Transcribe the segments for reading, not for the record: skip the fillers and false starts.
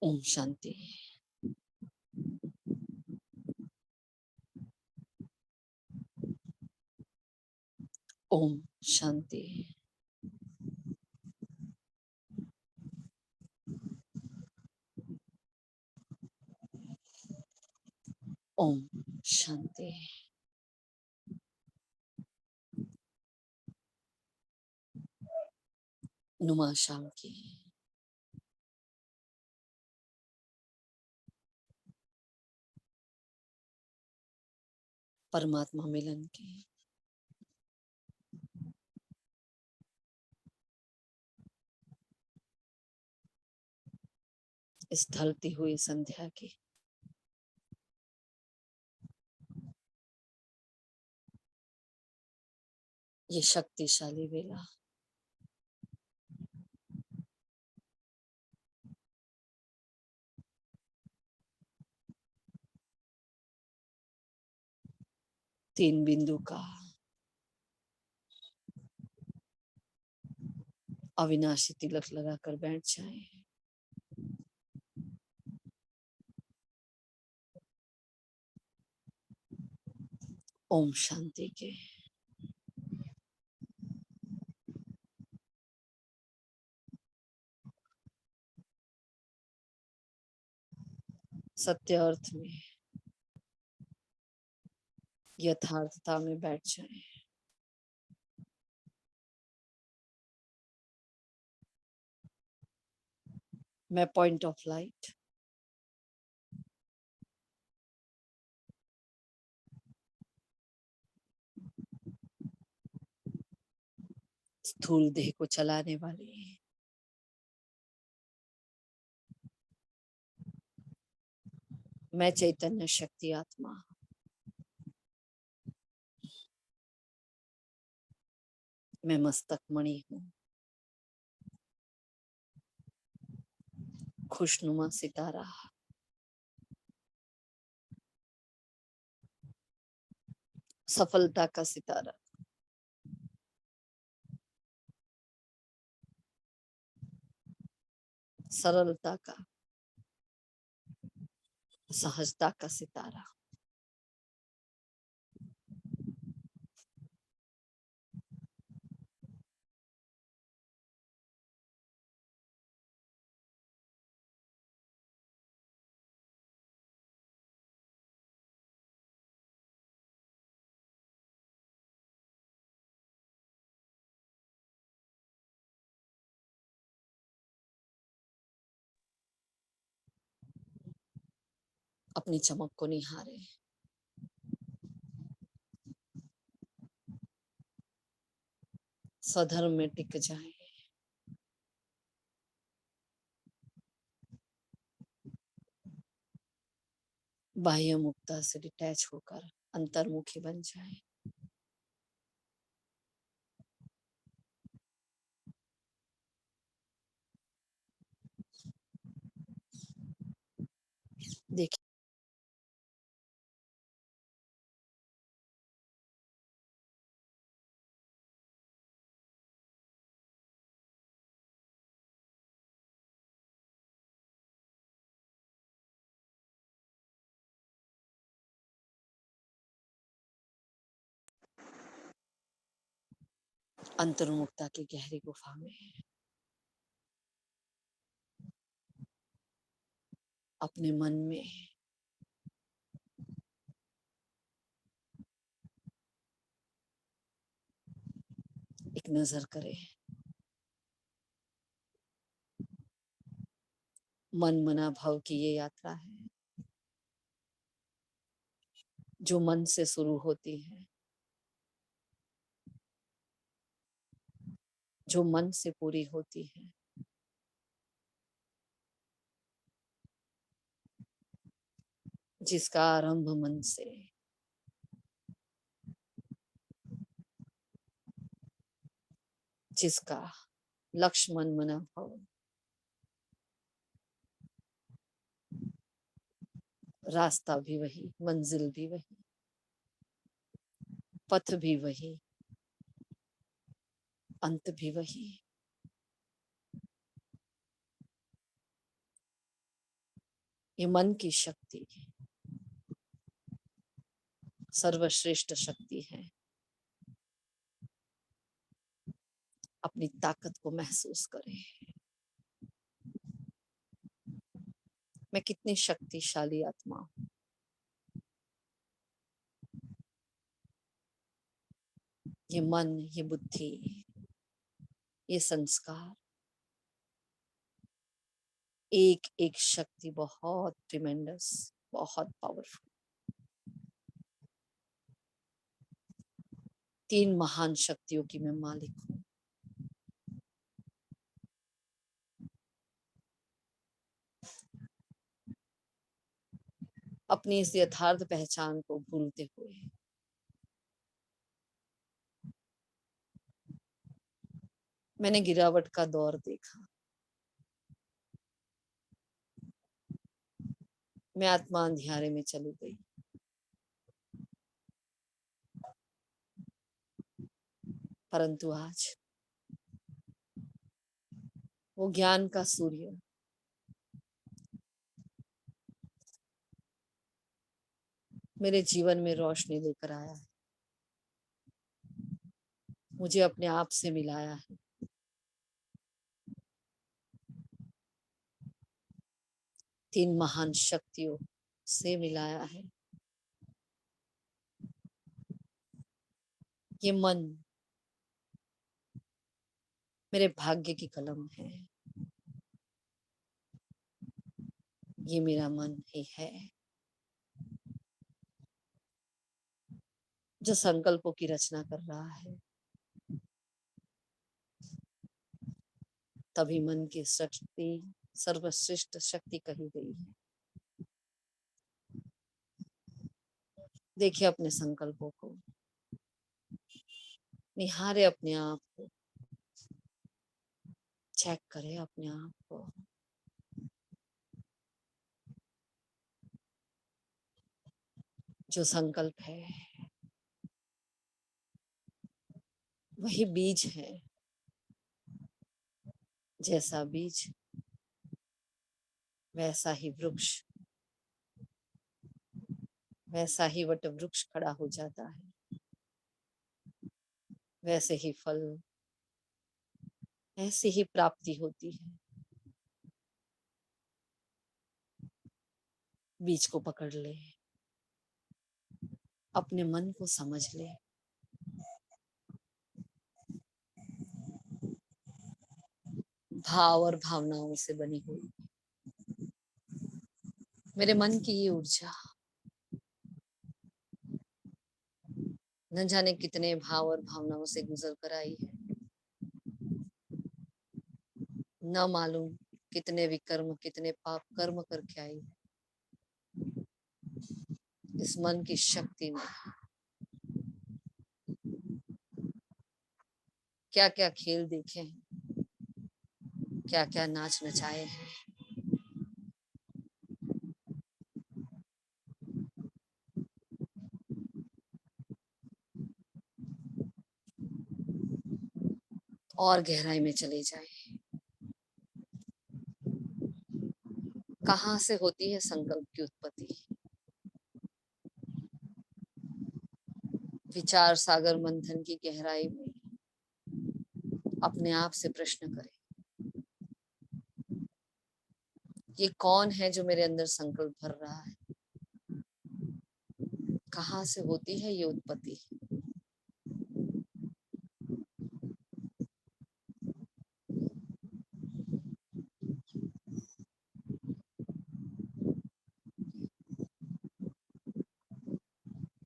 ओम शांति। ओम शांति। ओम शांति। नुमा शाम की। परमात्मा मिलन की। इस ढलती हुई संध्या की ये शक्तिशाली वेला तीन बिंदु का अविनाशी तिलक लगाकर बैठ जाए। ओम शांति के। सत्य अर्थ में यथार्थता में बैठ जाए। मैं पॉइंट ऑफ लाइट स्थूल देह को चलाने वाली मैं चैतन्य शक्ति आत्मा मैं मस्तक मणि हूँ। खुशनुमा सितारा सफलता का सितारा सरलता का सहजता का सितारा अपनी चमक को निहारे। स्वधर्म में टिक जाए। बाह्य मुक्ता से डिटैच होकर अंतर्मुखी बन जाए। देखिए अंतर्मुक्ता की गहरी गुफा में अपने मन में एक नजर करे। मन मना भाव की ये यात्रा है जो मन से शुरू होती है, जो मन से पूरी होती है, जिसका आरंभ मन से जिसका लक्ष्य मन मना भाव रास्ता भी वही, मंजिल भी वही, पथ भी वही, अंत भी वही। ये मन की शक्ति सर्वश्रेष्ठ शक्ति है। अपनी ताकत को महसूस करें। मैं कितनी शक्तिशाली आत्मा हूं। ये मन, ये बुद्धि, ये संस्कार, एक एक शक्ति बहुत ट्रिमेंडस, बहुत पावरफुल। 3 महान शक्तियों की मैं मालिक हूं। अपनी इस यथार्थ पहचान को भूलते हुए मैंने गिरावट का दौर देखा। मैं आत्मा अंधियारे में चली गई। परंतु आज वो ज्ञान का सूर्य मेरे जीवन में रोशनी लेकर आया है। मुझे अपने आप से मिलाया है। तीन महान शक्तियों से मिलाया है। ये मन मेरे भाग्य की कलम है। ये मेरा मन ही है जो संकल्पों की रचना कर रहा है। तभी मन की शक्ति सर्वश्रेष्ठ शक्ति कही गई है। देखिए अपने संकल्पों को, निहारे अपने आप को, चेक करें अपने आप को। जो संकल्प है वही बीज है। जैसा बीज वैसा ही वृक्ष, वैसा ही वट वृक्ष खड़ा हो जाता है। वैसे ही फल, ऐसी ही प्राप्ति होती है। बीज को पकड़ ले, अपने मन को समझ ले। भाव और भावनाओं से बनी हुई मेरे मन की ये ऊर्जा न जाने कितने भाव और भावनाओं से गुजर कर आई है। न मालूम कितने विकर्म, कितने पाप कर्म करके आई है। इस मन की शक्ति में क्या क्या खेल देखे हैं, क्या क्या नाच नचाए हैं। और गहराई में चले जाए। कहाँ से होती है संकल्प की उत्पत्ति? विचार सागर मंथन की गहराई में अपने आप से प्रश्न करें, ये कौन है जो मेरे अंदर संकल्प भर रहा है? कहाँ से होती है ये उत्पत्ति?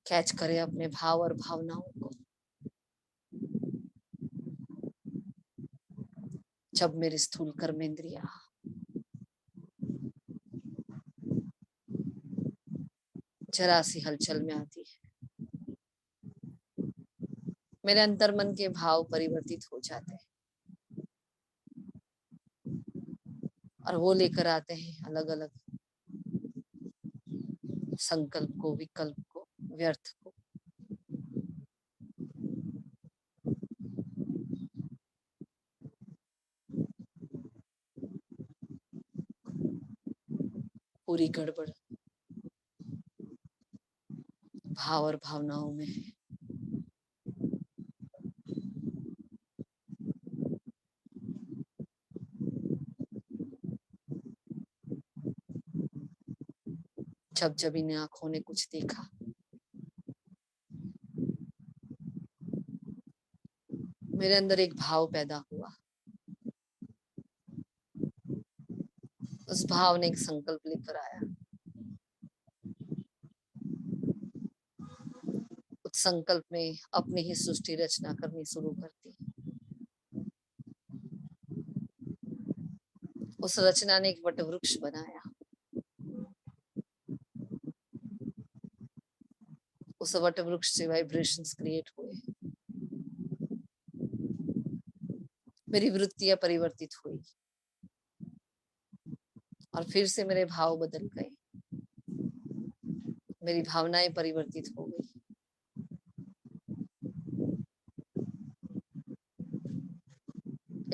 कैच करें अपने भाव और भावनाओं को। जब मेरी स्थूल कर्मेंद्रिया जरा सी हलचल में आती है, मेरे अंतर मन के भाव परिवर्तित हो जाते हैं और वो लेकर आते हैं अलग अलग संकल्प को, विकल्प को, व्यर्थ को। पूरी गड़बड़ भाव और भावनाओं में है। जब जब इन आंखों ने कुछ देखा, मेरे अंदर एक भाव पैदा हुआ। उस भाव ने एक संकल्प लेकर आया। उस संकल्प में अपनी ही सृष्टि रचना करनी शुरू कर दी। उस रचना ने एक वट वृक्ष बनाया। उस वट वृक्ष से वाइब्रेशंस क्रिएट हुए। मेरी वृत्तियां परिवर्तित हुई और फिर से मेरे भाव बदल गए। मेरी भावनाएं परिवर्तित हो गई।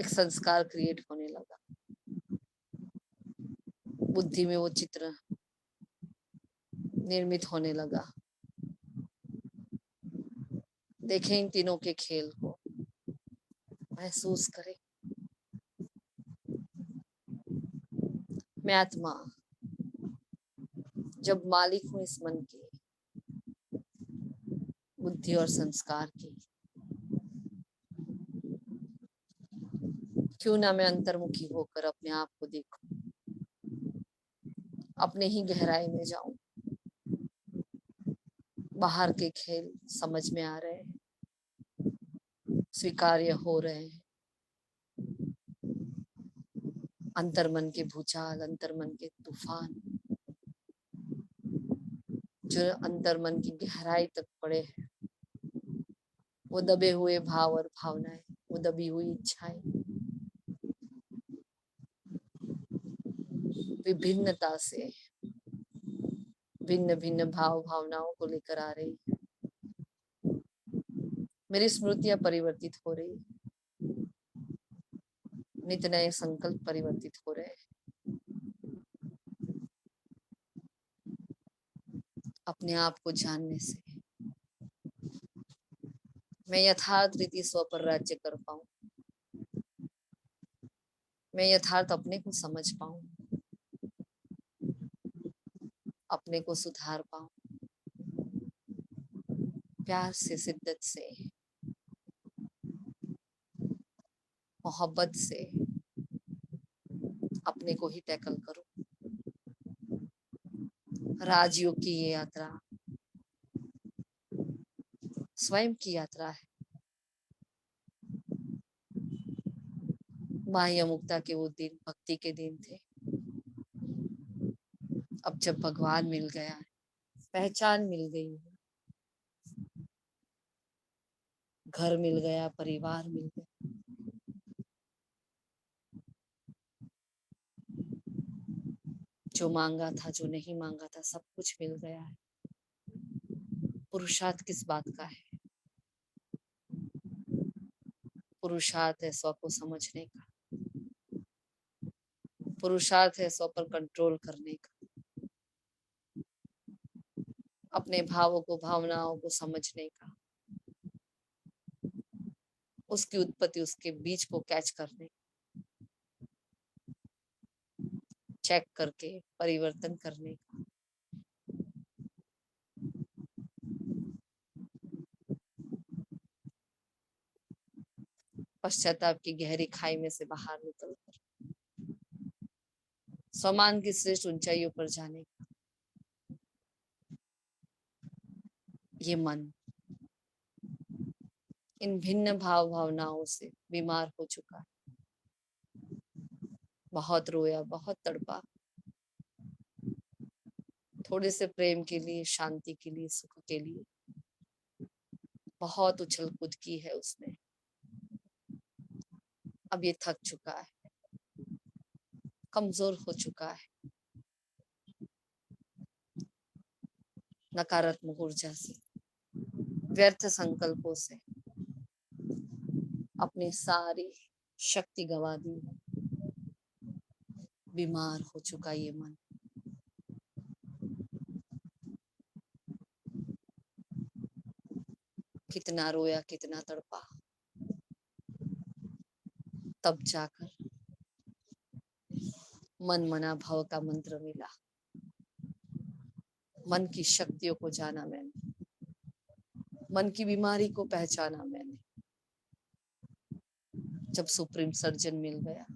एक संस्कार क्रिएट होने लगा। बुद्धि में वो चित्र निर्मित होने लगा। देखें इन तीनों के खेल को, महसूस करें। मैं आत्मा जब मालिक हूं इस मन की, बुद्धि और संस्कार की, क्यों ना मैं अंतर्मुखी होकर अपने आप को देखूं, अपने ही गहराई में जाऊं। बाहर के खेल समझ में आ रहे हैं, स्वीकार्य हो रहे हैं। अंतर्मन के भूचाल, अंतर्मन के तूफान जो अंतर्मन की गहराई तक पड़े हैं, वो दबे हुए भाव और भावनाएं, वो दबी हुई इच्छाएं विभिन्नता से भिन्न भिन्न भाव भावनाओं को लेकर आ रही है। मेरी स्मृतियां परिवर्तित हो रही, नित नए संकल्प परिवर्तित हो रहे हैं। अपने आप को जानने से मैं यथार्थ रीति स्व पर राज्य कर पाऊं। मैं यथार्थ अपने को समझ पाऊं, अपने को सुधार पाऊं। प्यार से, शिद्दत से, मोहब्बत से अपने को ही टैकल करूं। राजयोग की ये यात्रा स्वयं की यात्रा है। बाह्य मुक्ता के वो दिन भक्ति के दिन थे। अब जब भगवान मिल गया है, पहचान मिल गई है, घर मिल गया, परिवार मिल गया, जो मांगा था, जो नहीं मांगा था, सब कुछ मिल गया है। पुरुषार्थ किस बात का है? पुरुषार्थ है स्व को समझने का। पुरुषार्थ है स्व पर कंट्रोल करने का। अपने भावों को, भावनाओं को समझने का। उसकी उत्पत्ति, उसके बीज को कैच करने, चेक करके परिवर्तन करने का। पश्चाताप की गहरी खाई में से बाहर निकलकर सम्मान की श्रेष्ठ ऊंचाइयों पर जाने का। ये मन इन भिन्न भाव भावनाओं से बीमार हो चुका है। बहुत रोया, बहुत तड़पा, थोड़े से प्रेम के लिए, शांति के लिए, सुख के लिए बहुत उछल कूद की है उसने। अब ये थक चुका है, कमजोर हो चुका है। नकारात्मक ऊर्जा से, व्यर्थ संकल्पों से अपनी सारी शक्ति गंवा दी। बीमार हो चुका ये मन। कितना रोया, कितना तड़पा, तब जाकर मन मना भव का मंत्र मिला। मन की शक्तियों को जाना मैंने, मन की बीमारी को पहचाना मैंने। जब सुप्रीम सर्जन मिल गया,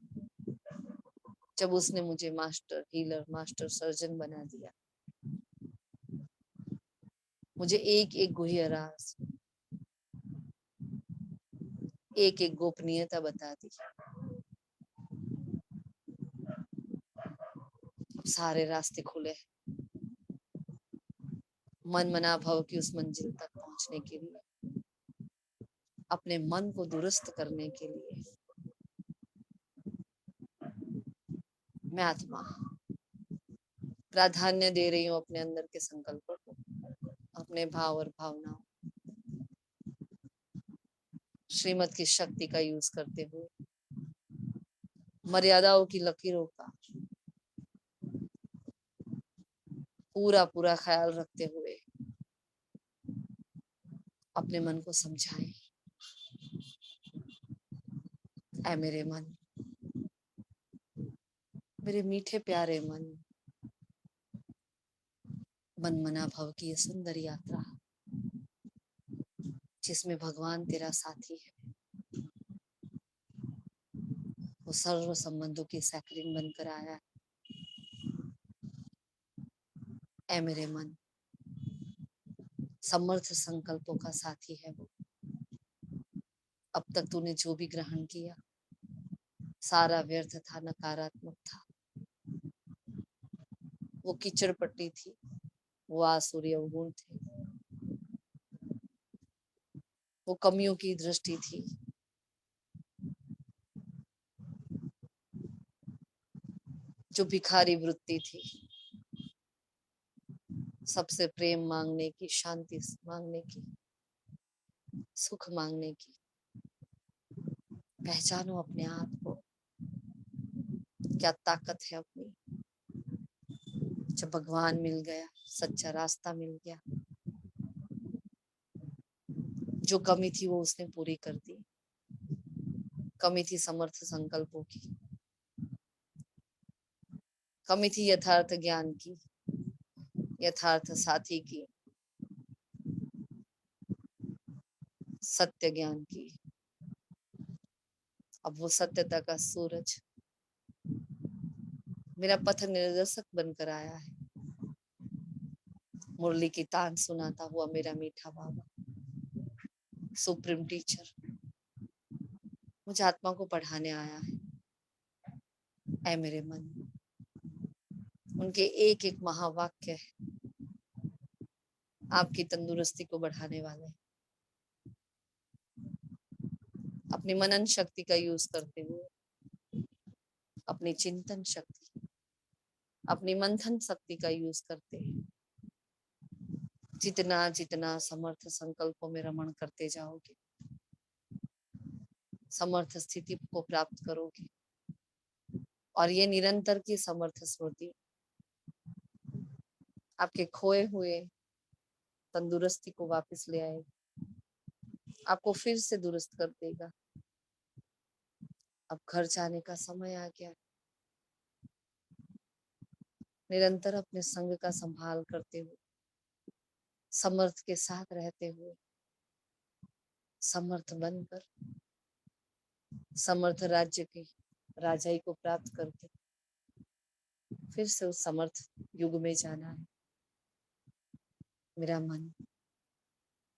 जब उसने मुझे मास्टर हीलर, मास्टर सर्जन बना दिया, मुझे एक एक गुह्य राज, एक एक गोपनीयता बता दी, अब सारे रास्ते खुले। मन मना भव की उस मंजिल तक पहुंचने के लिए, अपने मन को दुरुस्त करने के लिए मैं आत्मा प्राधान्य दे रही हूँ अपने अंदर के संकल्पों को, अपने भाव और भावनाओं, श्रीमत की शक्ति का यूज करते हुए, मर्यादाओं की लकीरों का पूरा पूरा ख्याल रखते हुए अपने मन को समझाएं, ऐ मेरे मन, मेरे मीठे प्यारे मन, मन मना भव की ये सुंदर यात्रा जिसमें भगवान तेरा साथी है, वो सर्व संबंधों की सैकरिन बनकर आया। ऐ मेरे मन, समर्थ संकल्पों का साथी है वो। अब तक तूने जो भी ग्रहण किया सारा व्यर्थ था, नकारात्मक था, वो कीचड़ पट्टी थी, वो आसुरी अवगुण थे, वो कमियों की दृष्टि थी, जो भिखारी वृत्ति थी, सबसे प्रेम मांगने की, शांति मांगने की, सुख मांगने की। पहचानो अपने आप को, क्या ताकत है अपनी। जब भगवान मिल गया, सच्चा रास्ता मिल गया, जो कमी थी वो उसने पूरी कर दी। कमी थी समर्थ संकल्पों की, कमी थी यथार्थ ज्ञान की, यथार्थ साथी की, सत्य ज्ञान की। अब वो सत्यता का सूरज मेरा पथ निर्देशक बनकर आया है, मुरली की तान सुनाता हुआ मेरा मीठा बाबा, सुप्रीम टीचर मुझे आत्मा को पढ़ाने आया है। ऐ मेरे मन, उनके एक एक महावाक्य आपकी तंदुरुस्ती को बढ़ाने वाले। अपनी मनन शक्ति का यूज करते हुए, अपनी चिंतन शक्ति, अपनी मंथन शक्ति का यूज करते हैं, जितना जितना समर्थ संकल्पों में रमण करते जाओगे, समर्थ स्थिति को प्राप्त करोगे। और ये निरंतर की समर्थ स्मृति आपके खोए हुए तंदुरुस्ती को वापस ले आएगी, आपको फिर से दुरुस्त कर देगा। अब घर जाने का समय आ गया। निरंतर अपने संग का संभाल करते हुए, समर्थ के साथ रहते हुए, समर्थ बनकर समर्थ राज्य के राजाई को प्राप्त करके फिर से उस समर्थ युग में जाना है। मेरा मन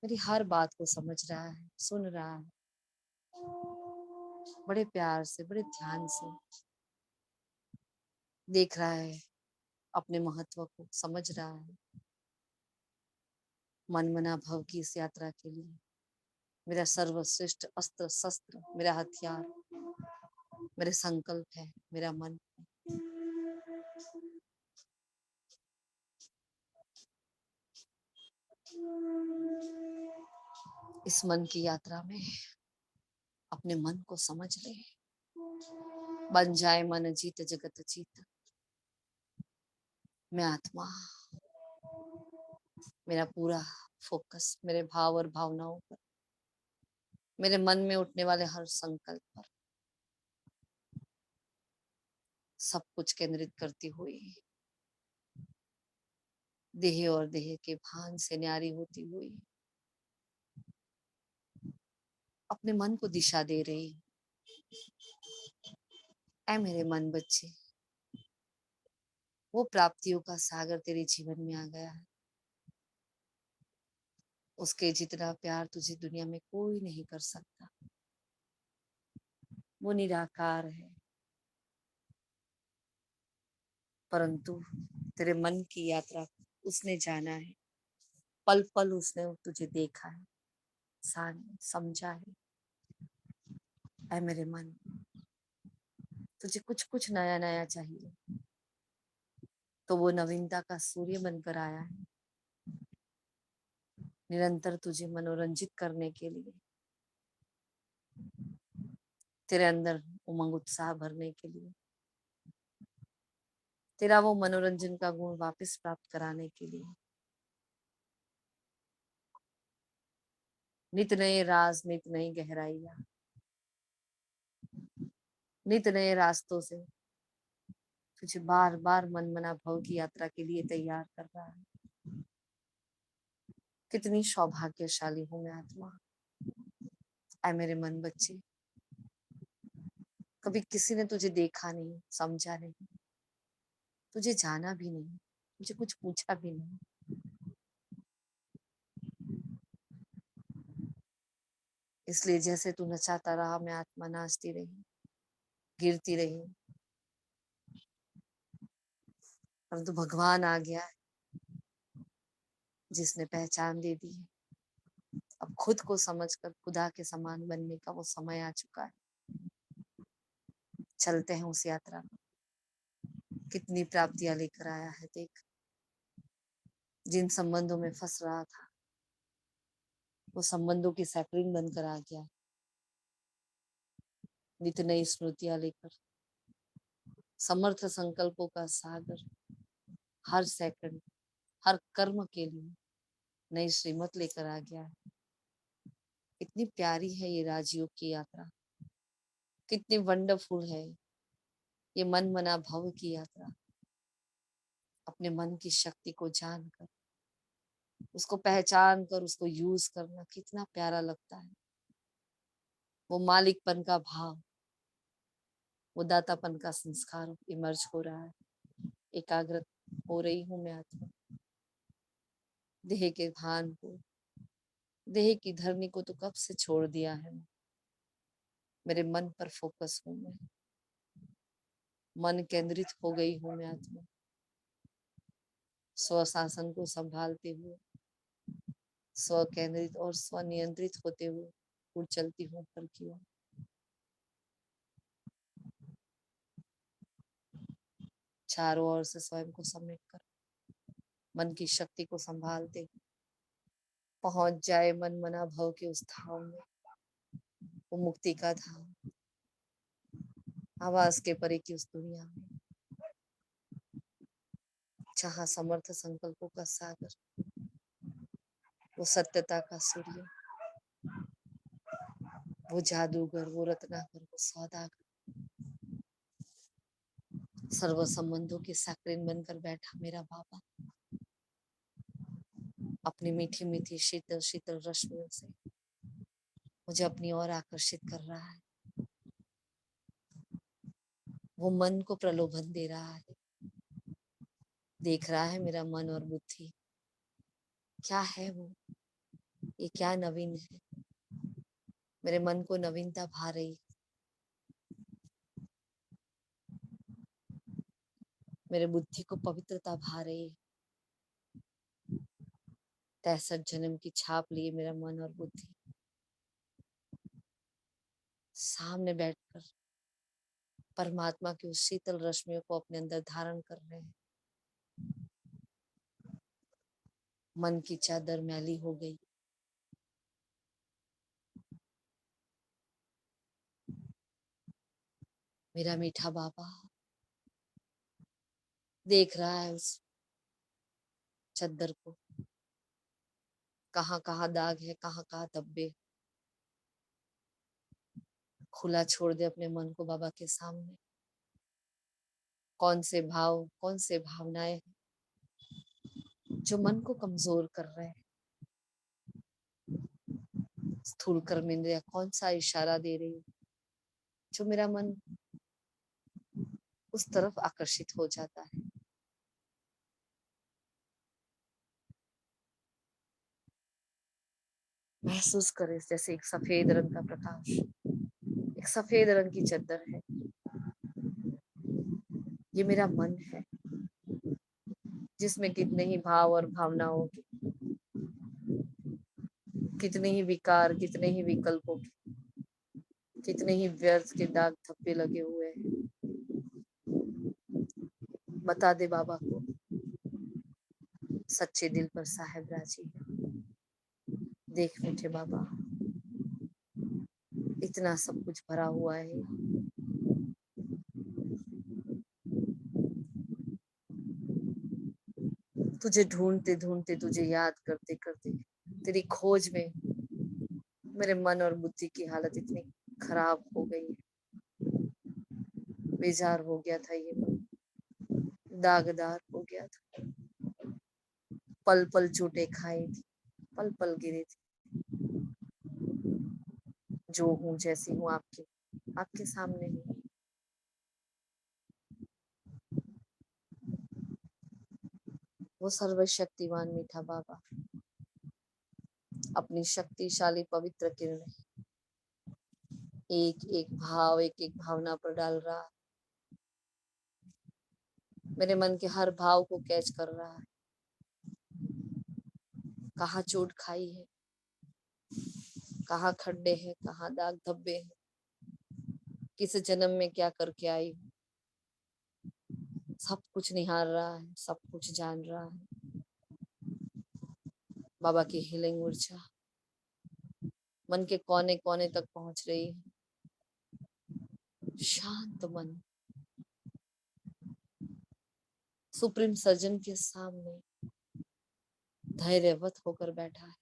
मेरी हर बात को समझ रहा है, सुन रहा है, बड़े प्यार से, बड़े ध्यान से देख रहा है, अपने महत्व को समझ रहा है। मन मना भव की इस यात्रा के लिए मेरा सर्वश्रेष्ठ अस्त्र शस्त्र, मेरा हथियार, मेरे संकल्प है, मेरा मन। इस मन की यात्रा में अपने मन को समझ ले, बन जाए मन जीत जगत जीत। मैं आत्मा, मेरा पूरा फोकस मेरे भाव और भावनाओं पर, मेरे मन में उठने वाले हर संकल्प पर सब कुछ केंद्रित करती हुई, देह और देह के भान से न्यारी होती हुई अपने मन को दिशा दे रही। ऐ मेरे मन बच्चे, वो प्राप्तियों का सागर तेरे जीवन में आ गया है। उसके जितना प्यार तुझे दुनिया में कोई नहीं कर सकता। वो निराकार है, परंतु तेरे मन की यात्रा उसने जाना है। पल पल उसने तुझे देखा है, समझा है। ऐ मेरे मन, तुझे कुछ कुछ नया नया चाहिए, तो वो नवीनता का सूर्य बनकर आया है, निरंतर तुझे मनोरंजित करने के लिए, तेरे अंदर उमंग उत्साह भरने के लिए, तेरा वो मनोरंजन का गुण वापस प्राप्त कराने के लिए। नित नए राज, नित नई गहराइयां, नित नए रास्तों से तुझे बार बार मन मना भव की यात्रा के लिए तैयार कर रहा है। कितनी सौभाग्यशाली हूं मैं आत्मा। ऐ मेरे मन बच्चे, कभी किसी ने तुझे देखा नहीं, समझा नहीं, तुझे जाना भी नहीं, तुझे कुछ पूछा भी नहीं, इसलिए जैसे तू नचाता रहा मैं आत्मा नाचती रही, गिरती रही। परंतु भगवान आ गया है, जिसने पहचान दे दी है। अब खुद को समझकर खुदा के समान बनने का वो समय आ चुका है। चलते हैं उस यात्रा में। कितनी प्राप्तियां लेकर आया है देख। जिन संबंधों में फंस रहा था, वो संबंधों की सैकड़िंग बनकर आ गया। नित नई स्मृतियां लेकर, समर्थ संकल्पों का सागर, हर सेकंड, हर कर्म के लिए नई श्रीमत लेकर आ गया है। कितनी प्यारी है ये राजयोग की यात्रा, कितनी वंडरफुल है ये मन मना भव की यात्रा। अपने मन की शक्ति को जानकर, उसको पहचान कर, उसको यूज करना कितना प्यारा लगता है। वो मालिकपन का भाव, वो दातापन का संस्कार इमर्ज हो रहा है। एकाग्र हो रही हूं मैं आत्मा। देह के भान को, देह की धरनी को तो कब से छोड़ दिया है। मेरे मन पर फोकस हूं मैं, मन केंद्रित हो गई हूं मैं आत्मा। स्वशासन को संभालते हुए, स्व केंद्रित और स्वनियंत्रित होते हुए उड़ चलती हूँ ऊपर की ओर। चारों ओर से स्वयं को समेट कर, मन की शक्ति को संभालते हुए पहुंच जाए मन मना भव के उस धाम में, वो मुक्ति का धाम, आवाज के परे की उस दुनिया में, जहाँ समर्थ संकल्पों का सागर, वो सत्यता का सूर्य, वो जादूगर, वो रत्नाकर, वो सौदागर, सर्व संबंधों के साकरीन बनकर बैठा मेरा बाबा, अपनी मीठी मीठी शीतल शीतल रश्मियों से मुझे अपनी ओर आकर्षित कर रहा है। वो मन को प्रलोभन दे रहा है। देख रहा है मेरा मन और बुद्धि, क्या है वो, ये क्या नवीन है। मेरे मन को नवीनता भा रही, मेरे बुद्धि को पवित्रता भा रही। 63 जन्म की छाप लिए मेरा मन और बुद्धि सामने बैठकर परमात्मा की उस शीतल रश्मियों को अपने अंदर धारण कर रहे हैं। मन की चादर मैली हो गई, मेरा मीठा बाबा देख रहा है उस चादर को, कहाँ कहाँ दाग है, कहाँ कहाँ धब्बे, खुला छोड़ दे अपने मन को बाबा के सामने। कौन से भाव, कौन से भावनाएं हैं जो मन को कमजोर कर रहे हैं। स्थूल कर्म इंद्रिया कौन सा इशारा दे रही है जो मेरा मन उस तरफ आकर्षित हो जाता है। महसूस करें जैसे एक सफेद रंग का प्रकाश, एक सफेद रंग की चादर है। ये मेरा मन है जिसमें कितने ही भाव और भावनाओं के, कितने ही विकार, कितने ही विकल्पों के, कितने ही व्यर्थ के दाग धब्बे लगे हुए हैं। बता दे बाबा को सच्चे दिल पर साहेब राजी है। देख मीठे बाबा, इतना सब कुछ भरा हुआ है। तुझे ढूंढते ढूंढते, तुझे याद करते करते, तेरी खोज में मेरे मन और बुद्धि की हालत इतनी खराब हो गई है। बेजार हो गया था ये मन, दागदार हो गया था। पल पल चोटें खाई थी, पल पल गिरे थे। जो हूँ जैसी हूँ आपके आपके सामने हूँ। वो सर्वशक्तिमान मीठा बाबा अपनी शक्तिशाली पवित्र किरण एक एक भाव, एक एक भावना पर डाल रहा है। मेरे मन के हर भाव को कैच कर रहा है। कहाँ चोट खाई है, कहाँ खड्डे हैं, कहाँ दाग धब्बे हैं, किस जन्म में क्या करके आई हूँ, सब कुछ निहार रहा है, सब कुछ जान रहा है। बाबा की हीलिंग ऊर्जा मन के कोने कोने तक पहुंच रही है। शांत मन सुप्रीम सर्जन के सामने धैर्यवत होकर बैठा है।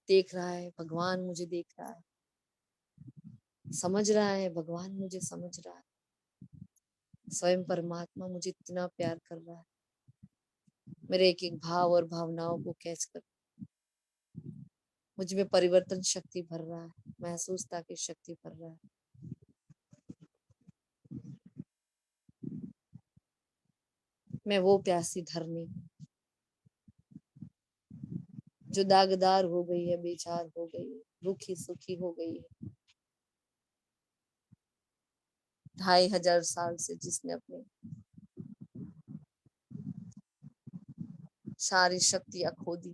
देख रहा है भगवान मुझे देख रहा है, समझ रहा है भगवान मुझे समझ रहा है। स्वयं परमात्मा मुझे इतना प्यार कर रहा है, मेरे एक एक भाव और भावनाओं को कैच कर मुझ में परिवर्तन शक्ति भर रहा है, महसूसता की शक्ति भर रहा है। मैं वो प्यासी धरनी जो दागदार हो गई है, बेचार हो गई है, रूखी सूखी हो गई है। 2500 साल से जिसने अपनी सारी शक्तियां खो दी,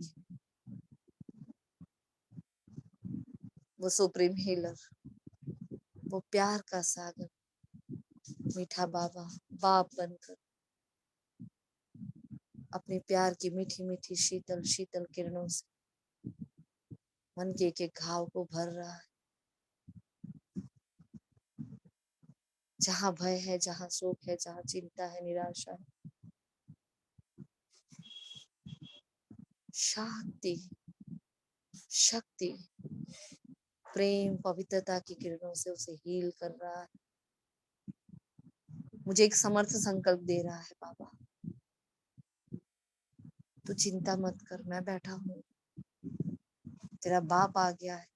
वो सुप्रीम हीलर, वो प्यार का सागर मीठा बाबा बाप बनकर अपने प्यार की मीठी मीठी शीतल शीतल किरणों से मन के एक एक घाव को भर रहा है। जहाँ भय है, जहाँ शोक है, जहाँ चिंता है, निराशा है, शांति, शक्ति, प्रेम, पवित्रता की किरणों से उसे हील कर रहा है। मुझे एक समर्थ संकल्प दे रहा है बाबा, तू चिंता मत कर, मैं बैठा हूँ। तेरा बाप आ गया है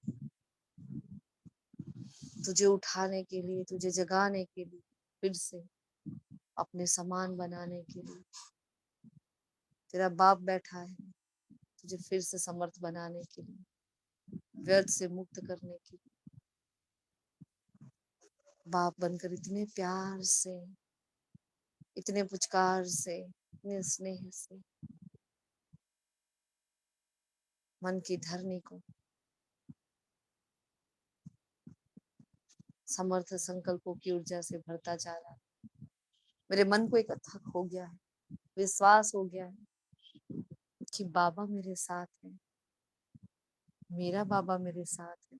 तुझे उठाने के लिए, तुझे जगाने के लिए, फिर से अपने समान बनाने के लिए। तेरा बाप बैठा है तुझे फिर से समर्थ बनाने के लिए, व्यर्थ से मुक्त करने के लिए। बाप बनकर इतने प्यार से, इतने पुचकार से, इतने स्नेह से मन की धरनी को समर्थ संकल्पों की ऊर्जा से भरता जा रहा है। मेरे मन को एक अथक हो गया है, विश्वास हो गया है कि बाबा मेरे साथ है, मेरा बाबा मेरे साथ है।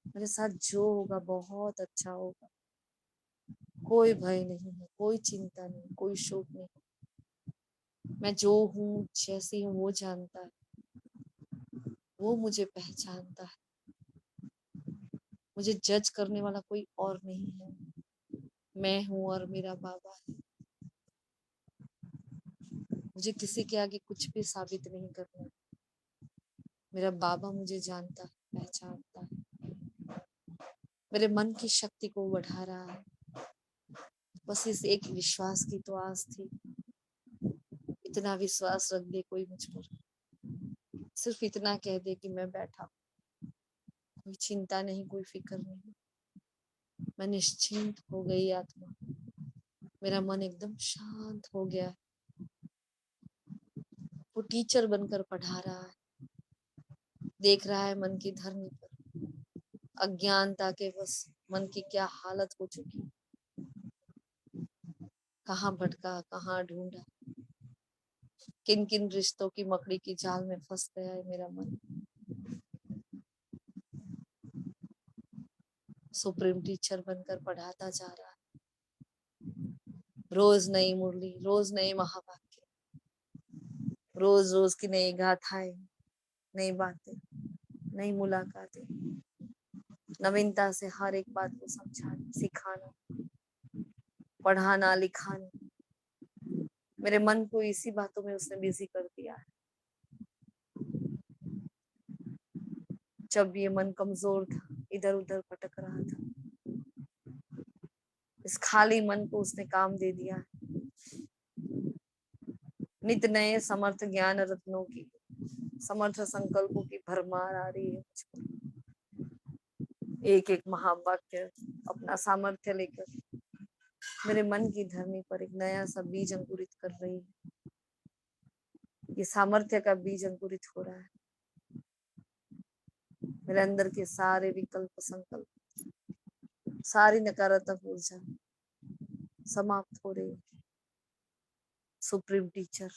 मेरे साथ जो होगा बहुत अच्छा होगा। कोई भय नहीं है, कोई चिंता नहीं, कोई शोक नहीं। मैं जो हूँ, जैसी हूँ, वो जानता है, वो मुझे पहचानता है। मुझे जज करने वाला कोई और नहीं है। मैं हूं और मेरा बाबा है। मुझे किसी के आगे कुछ भी साबित नहीं करना। मेरा बाबा मुझे जानता है, पहचानता है। मेरे मन की शक्ति को बढ़ा रहा है। बस इस एक विश्वास की तो आस थी। इतना विश्वास रख दे कोई मुझ पर, सिर्फ इतना कह दे कि मैं बैठा, कोई चिंता नहीं, कोई फिक्र नहीं। मैं निश्चिंत हो गई आत्मा। मेरा मन एकदम शांत हो गया। वो टीचर बनकर पढ़ा रहा है, देख रहा है मन की धरनी पर अज्ञानता के बस मन की क्या हालत हो चुकी। कहाँ भटका, कहाँ ढूंढा, किन किन रिश्तों की मकड़ी की जाल में फंस गया है मेरा मन। सुप्रीम टीचर बनकर पढ़ाता जा रहा है। रोज नई मुरली, रोज नए महावाक्य, रोज रोज की नई गाथाएं, नई बातें, नई मुलाकातें, नवीनता से हर एक बात को समझाना, सिखाना, पढ़ाना, लिखाना। मेरे मन को इसी बातों में उसने बिजी कर दिया है। जब ये मन कमजोर था, इधर उधर भटक रहा था, इस खाली मन को उसने काम दे दिया है। नित नए समर्थ ज्ञान रत्नों की, समर्थ संकल्पों की भरमार आ रही है मुझ पर। एक एक महावाक्य अपना सामर्थ्य लेकर मेरे मन की धरनी पर एक नया सा बीज अंकुरित कर रही है। ये सामर्थ्य का बीज अंकुरित हो रहा है। मेरे अंदर के सारे विकल्प, संकल्प, सारी नकारात्मक ऊर्जा समाप्त हो रही है। सुप्रीम टीचर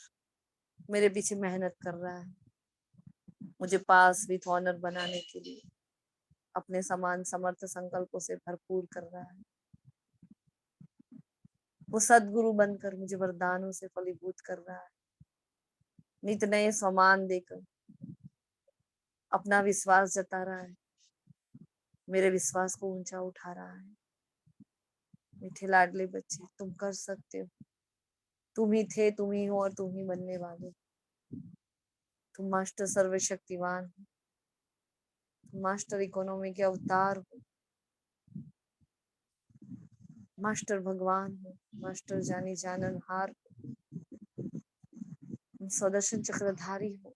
मेरे पीछे मेहनत कर रहा है, मुझे पास विथ ऑनर बनाने के लिए अपने समान समर्थ संकल्पों से भरपूर कर रहा है। वो सदगुरु बनकर मुझे वरदानों से फलीभूत कर रहा है। नित नए सम्मान देकर अपना विश्वास जता रहा है, मेरे विश्वास को ऊंचा उठा रहा है। मीठे लाडले बच्चे, तुम कर सकते हो। तुम ही थे, तुम ही हो और तुम ही बनने वाले। तुम मास्टर सर्वशक्तिवान हो, तुम मास्टर इकोनॉमी के अवतार हो, मास्टर भगवान हो, मास्टर जानी जाननहार हो, स्वदर्शन चक्रधारी हो।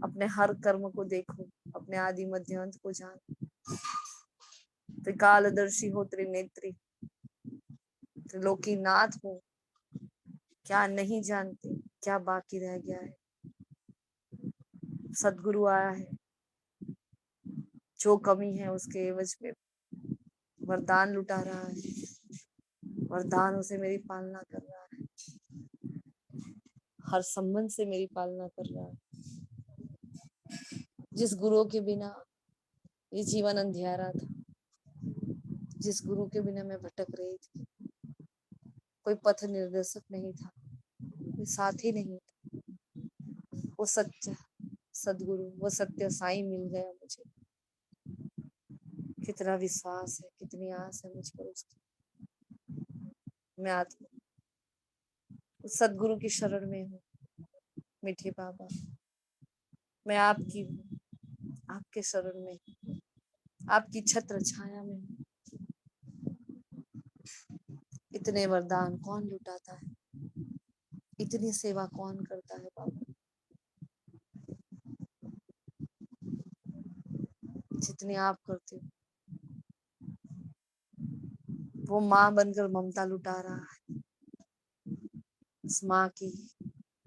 अपने हर कर्म को देखो, अपने आदि मध्य अंत को जानो। त्रिकालदर्शी हो, त्रिनेत्री, त्रिलोकीनाथ हो। क्या नहीं जानते, क्या बाकी रह गया है। सदगुरु आया है, जो कमी है उसके एवज में वरदान लुटा रहा है, वरदानों से मेरी पालना कर रहा है, हर संबंध से मेरी पालना कर रहा है। जिस गुरु के बिना ये जीवन अंधियारा था, जिस गुरु के बिना मैं भटक रही थी, कोई पथ निर्देशक नहीं था, कोई साथी नहीं था, वो सच्चा सदगुरु, वो सत्य साईं मिल गया मुझे। कितना विश्वास है, कितनी आस है मुझ पर उसकी। मैं आत्मा उस सदगुरु की शरण में हूँ। मीठे बाबा, मैं आपकी हूँ, आपके शरण में, आपकी छत्र छाया में हूँ। इतने वरदान कौन लुटाता है, इतनी सेवा कौन करता है बाबा, जितनी आप करते हो। वो माँ बनकर ममता लुटा रहा है। उस माँ की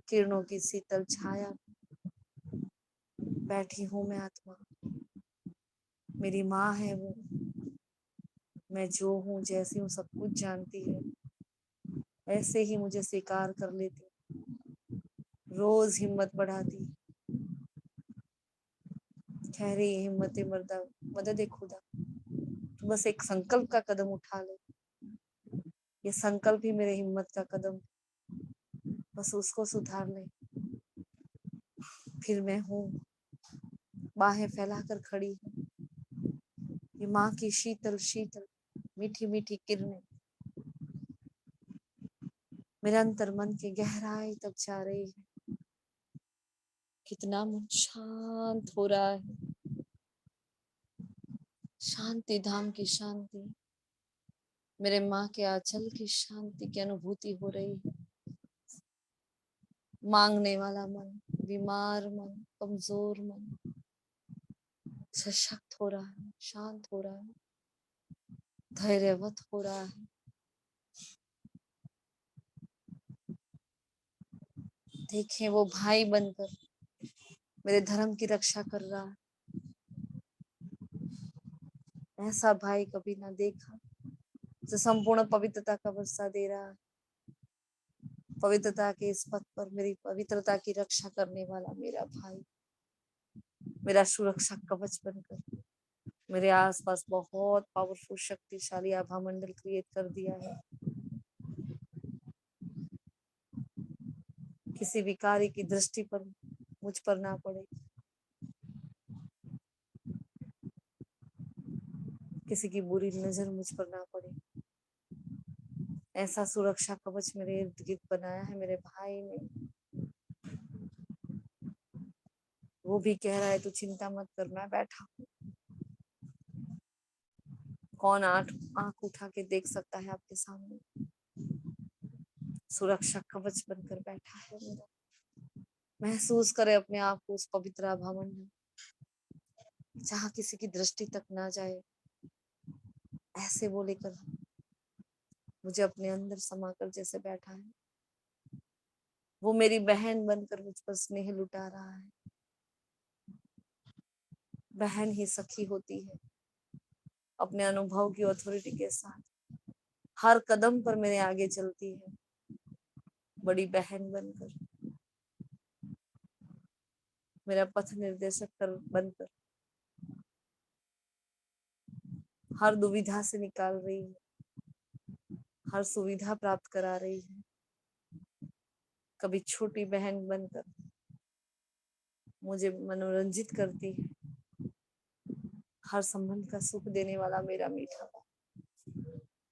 किरणों की शीतल छाया बैठी हूँ मैं आत्मा। मेरी माँ है वो, मैं जो हूँ, जैसी हूँ, सब कुछ जानती है। ऐसे ही मुझे स्वीकार कर लेती, रोज हिम्मत बढ़ाती, कह रही हिम्मत मर्दा मदद खुदा, तो बस एक संकल्प का कदम उठा ले। ये संकल्प ही मेरे हिम्मत का कदम, बस उसको सुधार ले। फिर मैं हूँ, बाहें फैलाकर खड़ी हूँ, ये माँ की शीतल शीतल मीठी मीठी किरणें मेरे अंतर मन की गहराई तक जा रही है। कितना मन शांत हो रहा है। शांति धाम की शांति, मेरे माँ के आंचल की शांति की अनुभूति हो रही है। मांगने वाला मन, बीमार मन, कमजोर मन सशक्त हो रहा है, शांत हो रहा है, धैर्यवत हो रहा है। देखिए वो भाई बनकर मेरे धर्म की रक्षा कर रहा है। ऐसा भाई कभी ना देखा जो संपूर्ण पवित्रता का वर्षा दे रहा है। पवित्रता के इस पथ पर मेरी पवित्रता की रक्षा करने वाला मेरा भाई, मेरा सुरक्षा कवच बनकर मेरे आसपास बहुत पावरफुल शक्तिशाली आभा मंडल क्रिएट कर दिया है। किसी भी कार्य की दृष्टि पर मुझ पर ना पड़े, किसी की बुरी नजर मुझ पर ना पड़े। ऐसा सुरक्षा कवच मेरे इर्द गिर्द बनाया है मेरे भाई ने। वो भी कह रहा है तू चिंता मत कर, मैं बैठा हूँ। कौन आंख उठा के देख सकता है आपके सामने? सुरक्षा कवच बनकर बैठा है मेरा। महसूस करे अपने आप को उस पवित्र आभा मंडल, जहाँ किसी की दृष्टि तक ना जाए। ऐसे वो लेकर मुझे अपने अंदर समाकर जैसे बैठा है। वो मेरी बहन बनकर मुझ पर स्नेह लुटा रहा है। बहन ही सखी होती है, अपने अनुभव की अथॉरिटी के साथ हर कदम पर मेरे आगे चलती है। बड़ी बहन बनकर, मेरा पथ निर्देशक कर बनकर हर दुविधा से निकाल रही है, हर सुविधा प्राप्त करा रही है। कभी छोटी बहन बनकर मुझे मनोरंजित करती है। हर संबंध का सुख देने वाला मेरा मीठा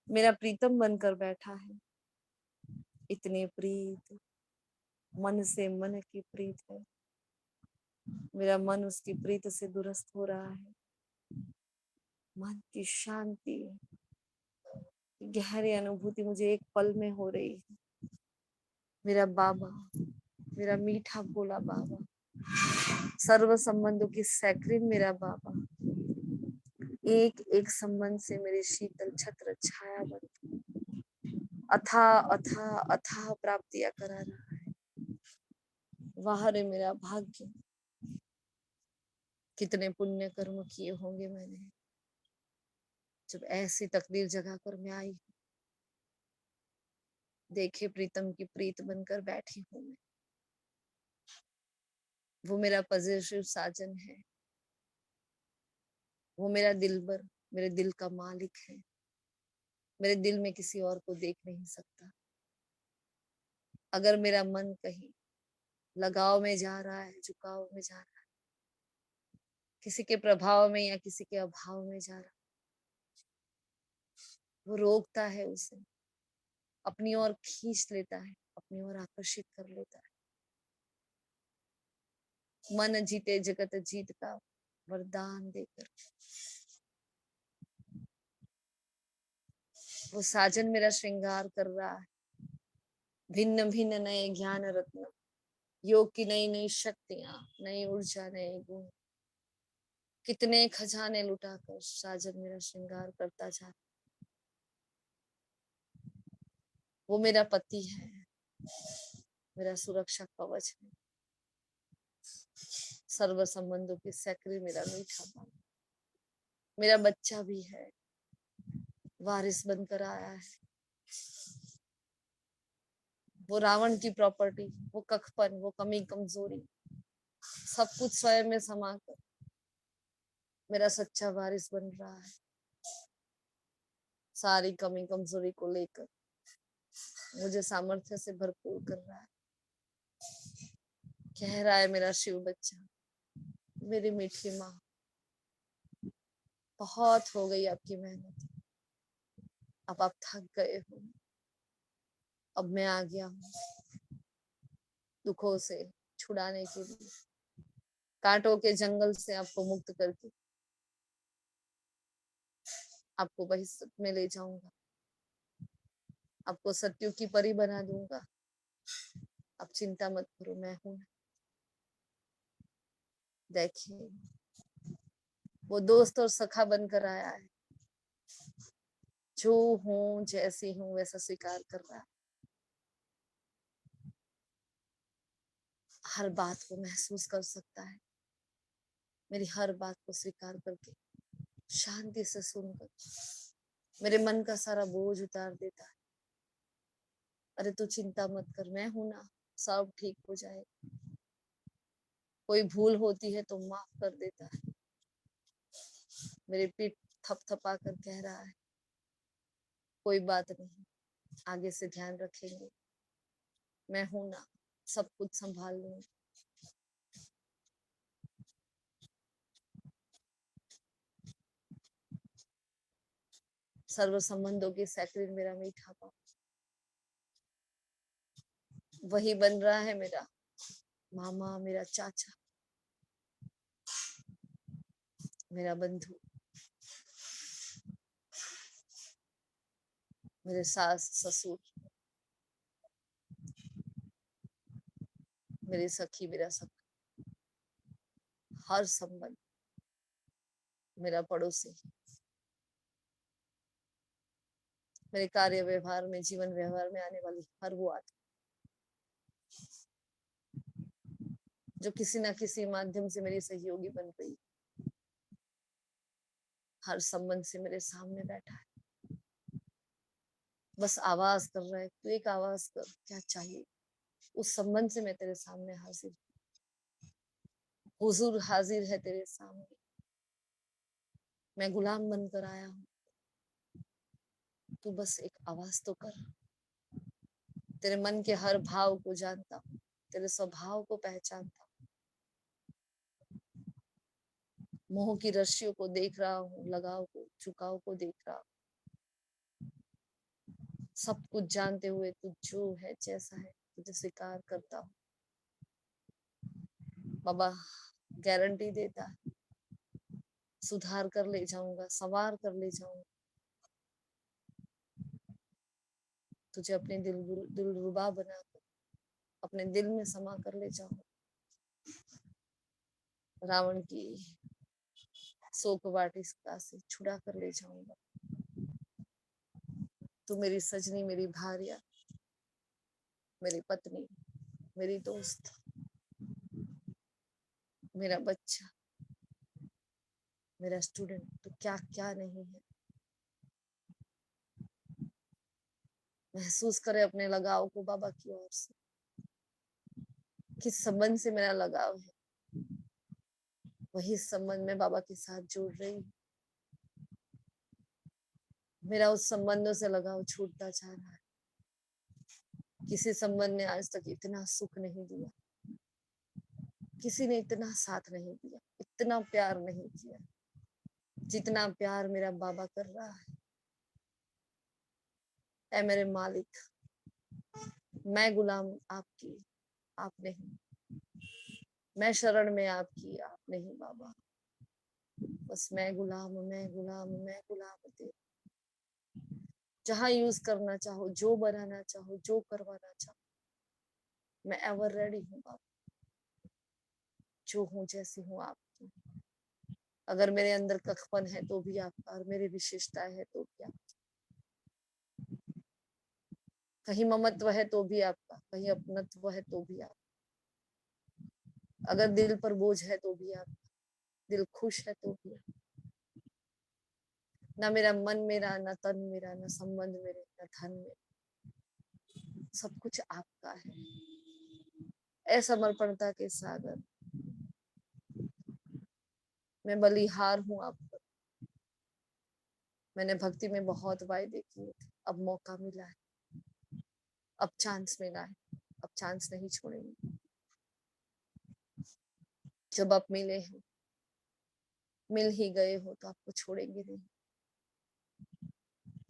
मेरा प्रीतम बनकर बैठा है। इतने प्रीत, मन से मन की प्रीत है। मेरा मन उसकी प्रीत से दुरस्त हो रहा है। मन की शांति, गहरी अनुभूति मुझे एक पल में हो रही है। मेरा बाबा, मेरा मीठा भोला बाबा, सर्व संबंधों की सैक्रिन मेरा बाबा, एक एक संबंध से मेरे शीतल छत्र छाया बन अथा अथा अथा प्राप्तियां करा रहा है। वाह रे मेरा भाग्य, कितने पुण्य कर्म किए होंगे मैंने, जब ऐसी तकदीर जगा कर मैं आई। देखे प्रीतम की प्रीत बनकर बैठी हूं मैं। वो मेरा पजेसिव साजन है, वो मेरा दिलबर, मेरे दिल का मालिक है। मेरे दिल में किसी और को देख नहीं सकता। अगर मेरा मन कहीं लगाव में जा रहा है, झुकाव में जा रहा है, किसी के प्रभाव में या किसी के अभाव में जा रहा है, वो रोकता है उसे, अपनी ओर खींच लेता है, अपनी ओर आकर्षित कर लेता है। मन जीते जगत जीत का वरदान देकर वो साजन मेरा श्रृंगार कर रहा है। भिन्न भिन्न नए ज्ञान रत्न, योग की नई नई शक्तियां, नई ऊर्जा, नए गुण, कितने खजाने लुटाकर साजन मेरा श्रृंगार करता जा। वो मेरा पति है, मेरा सुरक्षा कवच है, सर्व संबंधों की सैकड़ी मेरा मीठा पान। मेरा बच्चा भी है, वारिस बनकर आया है। वो रावण की प्रॉपर्टी, वो कखपन, वो कमी कमजोरी, सब कुछ स्वयं में समाकर मेरा सच्चा वारिस बन रहा है। सारी कमी कमजोरी को लेकर मुझे सामर्थ्य से भरपूर कर रहा है। कह रहा है मेरा शिव बच्चा, मेरी मीठी माँ, बहुत हो गई आपकी मेहनत, अब आप थक गए हो। अब मैं आ गया हूँ दुखों से छुड़ाने के लिए, कांटों के जंगल से आपको मुक्त करके आपको बहिष्ठ में ले जाऊंगा, आपको सत्यों की परी बना दूंगा। अब चिंता मत करो, मैं हूं। देखिए, वो दोस्त और सखा बनकर आया है, जो हूं जैसी हूं वैसा स्वीकार कर रहा है, हर बात को महसूस कर सकता है, मेरी हर बात को स्वीकार करके शांति से सुनकर मेरे मन का सारा बोझ उतार देता है। अरे तू चिंता मत कर, मैं हूं ना, सब ठीक हो जाएगा। कोई भूल होती है तो माफ कर देता है। मेरी पीठ थपथपा कर कह रहा है, कोई बात नहीं, आगे से ध्यान रखेंगे, मैं हूं ना, सब कुछ संभाल लूंगी। सर्व संबंधों की सैकड़िन मेरा मीठा पाँव, वही बन रहा है मेरा मामा, मेरा चाचा, मेरा बंधु, मेरे सास ससुर, मेरी सखी, मेरा सखा, हर संबंध, मेरा पड़ोसी, मेरे कार्य व्यवहार में, जीवन व्यवहार में आने वाली हर वो आत्मा जो किसी ना किसी माध्यम से मेरी सहयोगी बन गई, हर संबंध से मेरे सामने बैठा है, बस आवाज कर रहा है, तू एक आवाज कर, क्या चाहिए। उस संबंध से मैं तेरे सामने हाजिर, हुजूर हाजिर है तेरे सामने। मैं गुलाम बनकर आया हूँ, तू बस एक आवाज तो कर। तेरे मन के हर भाव को जानता हूँ, तेरे स्वभाव को पहचानता हूँ, मोह की रस्सियों को देख रहा हूँ, लगाव को, झुकाव को देख रहा हूँ। सब कुछ जानते हुए तू जो है जैसा है तुझे स्वीकार करता हूँ। बाबा गारंटी देता है, सुधार कर ले जाऊंगा, संवार कर ले जाऊंगा, तुझे अपने दिलरुबा बनाकर अपने दिल में समा कर ले जाऊंगा। रावण की शोक वाटिका से छुड़ा कर ले जाऊंगा। तू मेरी सजनी, मेरी भार्या, मेरी पत्नी, मेरी दोस्त, मेरा बच्चा, मेरा स्टूडेंट, तो क्या क्या नहीं है। महसूस करे अपने लगाव को बाबा की ओर से, किस संबंध से मेरा लगाव है, वही संबंध में बाबा के साथ जोड़ रही हूँ। मेरा उस संबंधों से लगाव छूटता जा रहा है। किसी संबंध ने आज तक इतना सुख नहीं दिया, किसी ने इतना साथ नहीं दिया, इतना प्यार नहीं किया जितना प्यार मेरा बाबा कर रहा है। ऐ मेरे मालिक, मैं गुलाम आपकी, आप नहीं। मैं शरण में आपकी, आप नहीं बाबा। बस मैं गुलाम, मैं गुलाम, मैं गुलाम तेरे। जहां यूज करना चाहो, जो बनाना चाहो, जो करवाना चाहो, मैं एवर रेडी हूँ बाबा। जो हूँ जैसी हूँ आपकी। अगर मेरे अंदर कखपन है तो भी आपका, और मेरी विशेषताएं है तो भी आपका। कहीं ममत्व है तो भी आपका, कहीं अपनत्व है तो भी आपका। अगर दिल पर बोझ है तो भी आपका, दिल खुश है तो भी आपका। ना मेरा मन मेरा, ना तन मेरा, ना संबंध मेरे, ना धन मेरे, सब कुछ आपका है। असमर्पणता के सागर, मैं बलिहार हूँ आपका। मैंने भक्ति में बहुत वायदे किए थे, अब मौका मिला है, अब चांस मिला है, अब चांस नहीं छोड़ेंगे। जब आप मिले हैं मिल ही गए हो तो आपको छोड़ेंगे नहीं।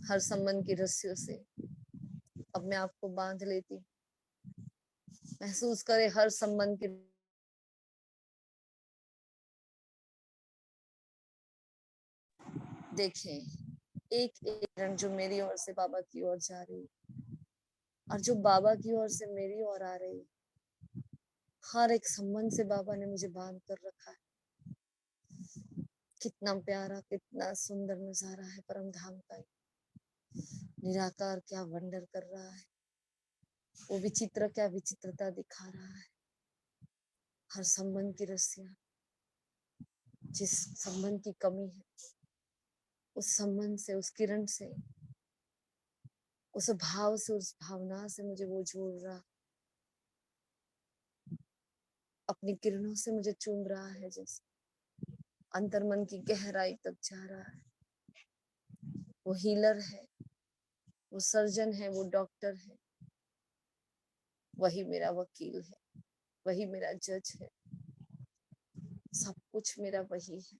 हर संबंध की रस्सियों से अब मैं आपको बांध लेती हूँ। महसूस करे हर संबंध की। देखें एक एक किरण जो मेरी ओर से बाबा की ओर जा रही है और जो बाबा की ओर से मेरी ओर आ रही है, हर एक संबंध से बाबा ने मुझे बांध कर रखा है। कितना प्यारा, कितना सुंदर नजारा है परम धाम का। निराकार क्या वंडर कर रहा है, वो विचित्र क्या विचित्रता दिखा रहा है। हर संबंध की रस्सियां, जिस संबंध की कमी है उस संबंध से, उस किरण से, उस भाव से, उस भावना से मुझे वो जोड़ रहा, अपनी किरणों से मुझे चूम रहा है, जैसे अंतर मन की गहराई तक जा रहा है। वो हीलर है, वो सर्जन है, वो डॉक्टर है, वही मेरा वकील है, वही मेरा जज है, सब कुछ मेरा वही है।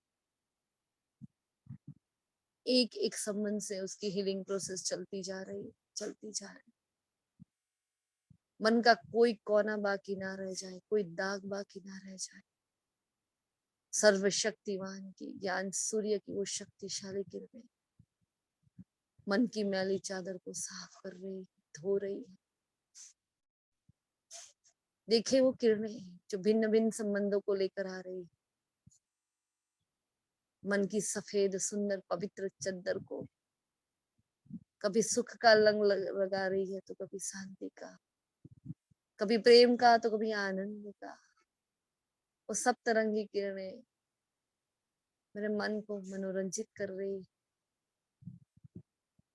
एक एक संबंध से उसकी हीलिंग प्रोसेस चलती जा रही है, चलती जा रही है। मन का कोई कोना बाकी ना रह जाए, कोई दाग बाकी ना रह जाए। सर्वशक्तिमान की ज्ञान सूर्य की वो शक्तिशाली किरणें मन की मैली चादर को साफ कर रही, धो रही है। देखे वो किरणें जो भिन्न भिन्न संबंधों को लेकर आ रही, मन की सफेद सुंदर पवित्र चद्दर को कभी सुख का रंग लगा रही है, तो कभी शांति का, कभी प्रेम का, तो कभी आनंद का। वो सब तरंगी किरणें मेरे मन को मनोरंजित कर रही,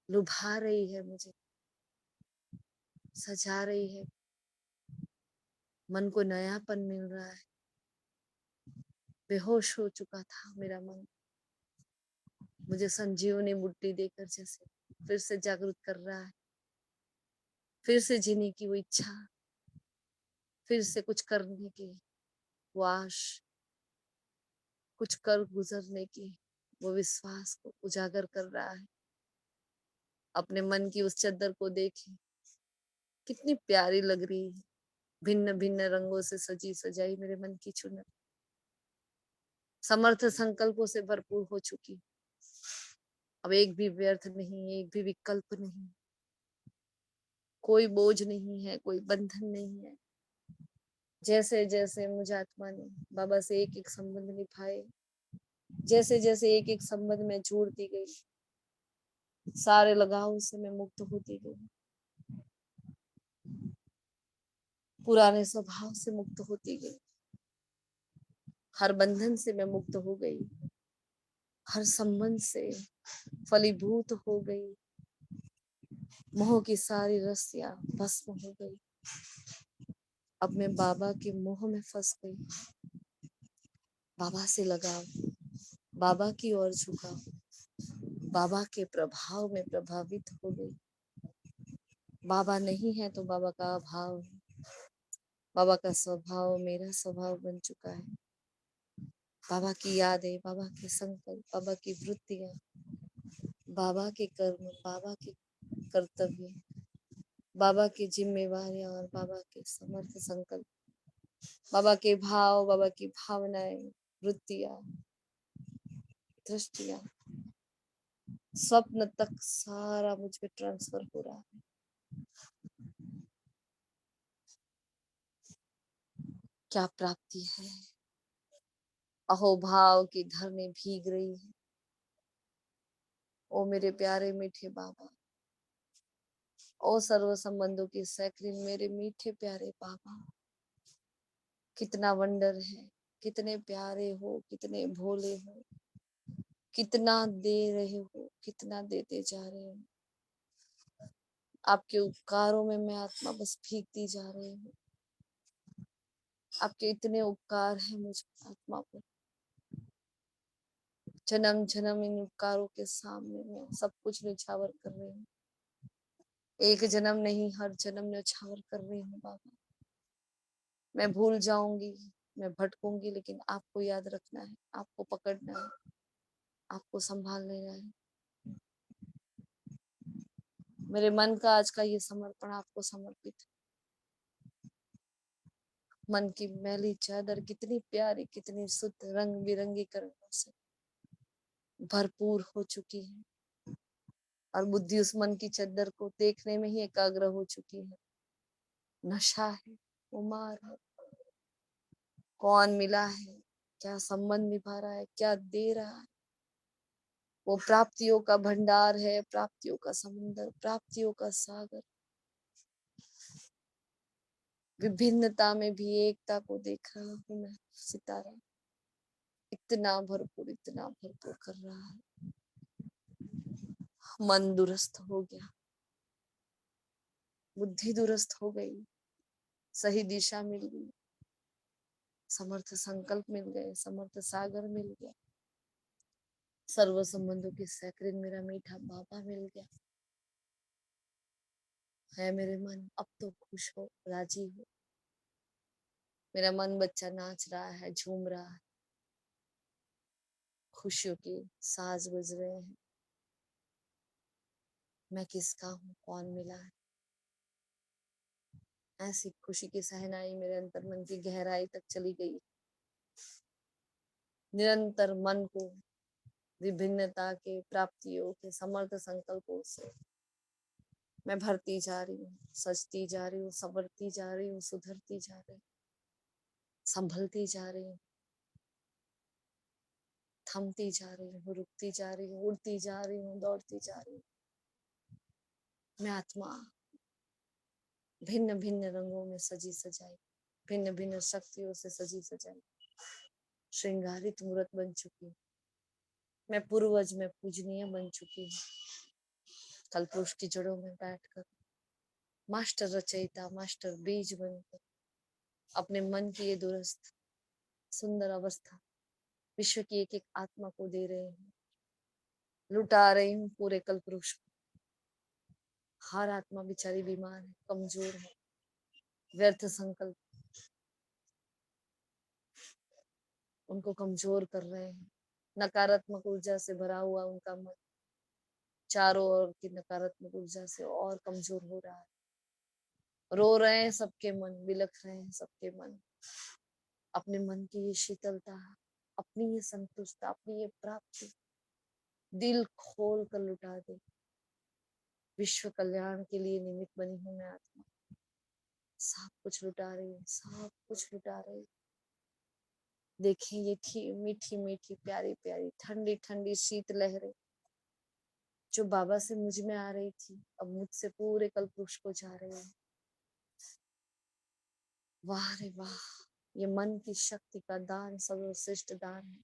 लुभा रही है, मुझे सजा रही है। मन को नयापन मिल रहा है। बेहोश हो चुका था मेरा मन, मुझे संजीवनी बुट्टी देकर जैसे फिर से जागृत कर रहा है। फिर से जीने की वो इच्छा, फिर से कुछ करने की वो आश, कुछ कर गुजरने की वो विश्वास को उजागर कर रहा है। अपने मन की उस चद्दर को देखे, कितनी प्यारी लग रही है, भिन्न भिन्न रंगों से सजी सजाई मेरे मन की चुनर, समर्थ संकल्पों से भरपूर हो चुकी। अब एक भी व्यर्थ नहीं, एक भी विकल्प नहीं, कोई बोझ नहीं है, कोई बंधन नहीं है। जैसे जैसे मुझे आत्मा ने बाबा से एक एक संबंध निभाए, जैसे जैसे एक एक संबंध में जोड़ती गई, सारे लगाव से मैं मुक्त होती गई, पुराने स्वभाव से मुक्त होती गई, हर बंधन से मैं मुक्त हो गई, हर संबंध से फलीभूत हो गई, मोह की सारी रस्सियां भस्म हो गई। अब मैं बाबा के मोह में फंस गई, बाबा से लगाव, बाबा की ओर झुकाव, बाबा के प्रभाव में प्रभावित हो गई। बाबा नहीं है तो बाबा का अभाव है, बाबा का स्वभाव मेरा स्वभाव बन चुका है। बाबा की यादें, बाबा के संकल्प, बाबा की वृत्तियां, बाबा के कर्म, बाबा के कर्तव्य, बाबा की जिम्मेवारियां और बाबा के समर्थ संकल्प, बाबा के भाव, बाबा की भावनाएं, वृत्तियां, दृष्टियां, स्वप्न तक सारा मुझ पे ट्रांसफर हो रहा है। क्या प्राप्ति है। अहोभाव की धरने भीग रही है। ओ मेरे प्यारे मीठे बाबा, ओ सर्व संबंधों की सैकड़िन मेरे मीठे प्यारे बाबा, कितना वंडर है, कितने प्यारे हो, कितने भोले हो, कितना दे रहे हो, कितना देते जा रहे हो। आपके उपकारों में मैं आत्मा बस भीगती जा रही हूँ। आपके इतने उपकार हैं मुझ आत्मा पर, जन्म जन्म इन उपकारों के सामने मैं सब कुछ निछावर कर रही हूँ। एक जन्म नहीं, हर जन्म न्यौछावर कर रही हूँ बाबा। मैं भूल जाऊंगी, मैं भटकूंगी, लेकिन आपको याद रखना है, आपको पकड़ना है, आपको संभाल लेना है। मेरे मन का आज का ये समर्पण आपको समर्पित है। मन की मैली चादर कितनी प्यारी, कितनी शुद्ध, रंग बिरंगी कलरों से भरपूर हो चुकी है, और बुद्धि उस मन की चादर को देखने में ही एकाग्र हो चुकी है। नशा है, उमार है, कौन मिला है, क्या संबंध निभा रहा है, क्या दे रहा है। वो प्राप्तियों का भंडार है, प्राप्तियों का समुद्र, प्राप्तियों का सागर। विभिन्नता में भी एकता को देख रहा हूँ मैं। सितारा इतना भरपूर कर रहा है। मन दुरुस्त हो गया, बुद्धि दुरुस्त हो गई, सही दिशा मिल गई, समर्थ संकल्प मिल गए, समर्थ सागर मिल गया, सर्व संबंधों की सैकड़िन मेरा मीठा बाबा मिल गया है। मेरे मन अब तो खुश हो, राजी हो। मेरा मन बच्चा नाच रहा है, झूम रहा है, खुशियों के साज बज रहे हैं। मैं किसका हूँ, कौन मिला है। ऐसी खुशी की सहनाई मेरे अंतर मन की गहराई तक चली गई। निरंतर मन को विभिन्नता के, प्राप्तियों के, समर्थ संकल्पों से मैं भरती जा रही हूँ, सजती जा रही हूँ, संवरती जा रही हूँ, सुधरती जा रही हूँ, संभलती जा रही हूँ, थमती जा रही हूँ, रुकती जा रही हूँ, उड़ती जा रही हूँ, दौड़ती जा रही हूँ। मैं आत्मा भिन्न भिन्न रंगों में सजी सजाई, भिन्न भिन्न शक्तियों से सजी सजाई, श्रृंगारित मूर्त बन चुकी हूँ। मैं पूर्वज में पूजनीय बन चुकी हूँ। कल्पुरुष की जड़ों में बैठकर मास्टर रचयिता, मास्टर बीज बनकर अपने मन की ये दुरुस्त सुंदर अवस्था विश्व की एक एक आत्मा को दे रहे हैं। लुटा रही हूँ पूरे कल्पुरुष को। हर आत्मा बेचारी बीमार है, कमजोर है, व्यर्थ संकल्प उनको कमजोर कर रहे हैं। नकारात्मक ऊर्जा से भरा हुआ उनका मन चारों ओर की नकारात्मक ऊर्जा से और कमजोर हो रहा है। रो रहे हैं सबके मन, बिलख रहे हैं सबके मन। अपने मन की ये शीतलता, अपनी ये संतुष्टता, अपनी ये प्राप्ति दिल खोल कर लुटा दे। विश्व कल्याण के लिए निमित्त बनी हूँ मैं आत्मा। सब कुछ लुटा रही हूँ, सब कुछ लुटा रही हूँ। देखिए ये मीठी मीठी प्यारी प्यारी ठंडी ठंडी शीत लहरें जो बाबा से मुझ में आ रही थी, अब मुझसे पूरे कल्पुरुष को जा रही है। वाह रे वाह, ये मन की शक्ति का दान सर्वश्रेष्ठ दान है।